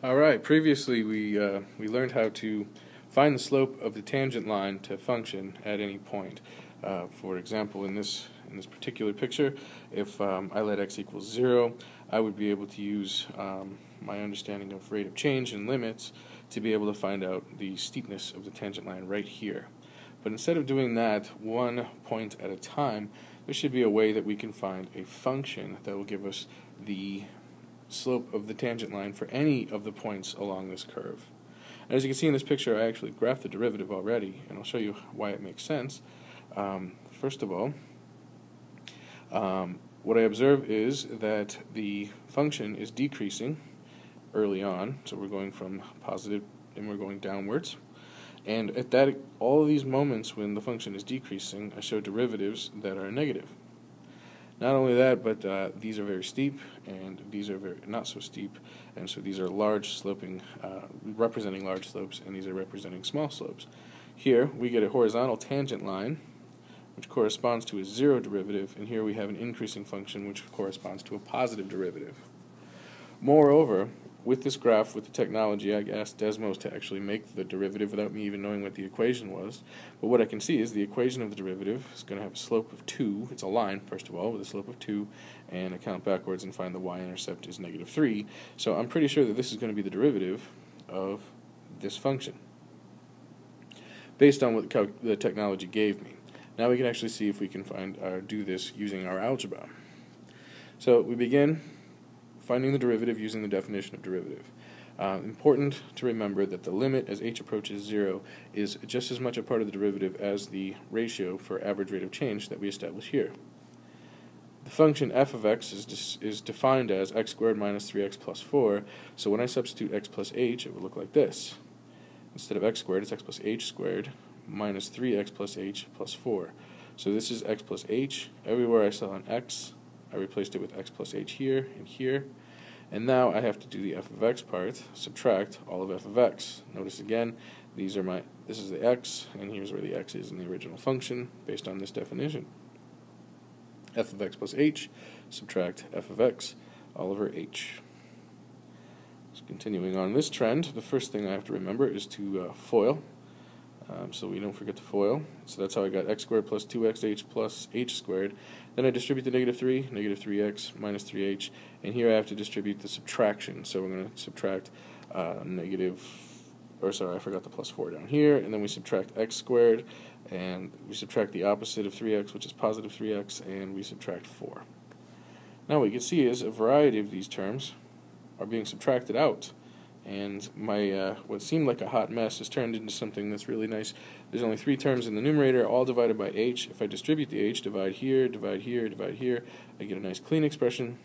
Alright, previously we learned how to find the slope of the tangent line to function at any point. For example, in this particular picture, if I let x equals 0, I would be able to use my understanding of rate of change and limits to be able to find out the steepness of the tangent line right here. But instead of doing that one point at a time, there should be a way that we can find a function that will give us the slope of the tangent line for any of the points along this curve. And as you can see in this picture, I actually graphed the derivative already, and I'll show you why it makes sense. First of all, what I observe is that the function is decreasing early on, so we're going from positive and we're going downwards. And at all of these moments when the function is decreasing, I show derivatives that are negative. Not only that, but these are very steep, and these are very not so steep, and so these are large sloping, representing large slopes, and these are representing small slopes. Here we get a horizontal tangent line, which corresponds to a zero derivative, and here we have an increasing function, which corresponds to a positive derivative. Moreover, with this graph, with the technology, I asked Desmos to actually make the derivative without me even knowing what the equation was. But what I can see is the equation of the derivative is going to have a slope of 2. It's a line, first of all, with a slope of 2. And I count backwards and find the y-intercept is negative 3. So I'm pretty sure that this is going to be the derivative of this function, based on what the technology gave me. Now we can actually see if we can do this using our algebra. So we begin finding the derivative using the definition of derivative. Important to remember that the limit as h approaches 0 is just as much a part of the derivative as the ratio for average rate of change that we establish here. The function f of x is defined as x squared minus 3x plus 4, so when I substitute x plus h, it would look like this. Instead of x squared, it's x plus h squared minus 3x plus h plus 4. So this is x plus h. Everywhere I saw an x, I replaced it with x plus h here and here. And now I have to do the f of x part, subtract all of f of x. Notice again, this is the x, and here's where the x is in the original function, based on this definition. F of x plus h, subtract f of x, all over h. So continuing on this trend, the first thing I have to remember is to FOIL. So we don't forget to FOIL. So that's how I got x squared plus 2xh plus h squared. Then I distribute the negative 3x minus 3h, and here I have to distribute the subtraction. So we're going to subtract I forgot the plus 4 down here, and then we subtract x squared, and we subtract the opposite of 3x, which is positive 3x, and we subtract 4. Now what you can see is a variety of these terms are being subtracted out. And my what seemed like a hot mess has turned into something that's really nice. There's only 3 terms in the numerator, all divided by h. If I distribute the h, divide here, divide here, divide here, I get a nice clean expression.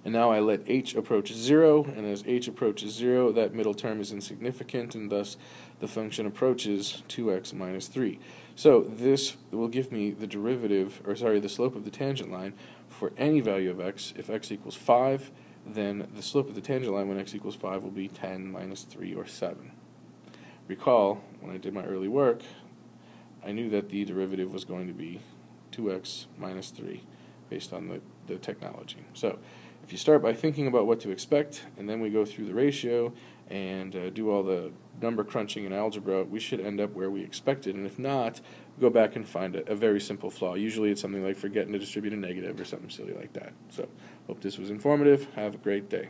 And now I let h approach 0, and as h approaches 0, that middle term is insignificant, and thus the function approaches 2x minus 3. So this will give me the the slope of the tangent line for any value of x. If x equals 5, then the slope of the tangent line when x equals 5 will be 10 minus 3, or 7. Recall, when I did my early work, I knew that the derivative was going to be 2x minus 3 based on the technology. So if you start by thinking about what to expect, and then we go through the ratio and do all the number crunching in algebra, we should end up where we expected. And if not, go back and find a very simple flaw. Usually it's something like forgetting to distribute a negative or something silly like that. So hope this was informative. Have a great day.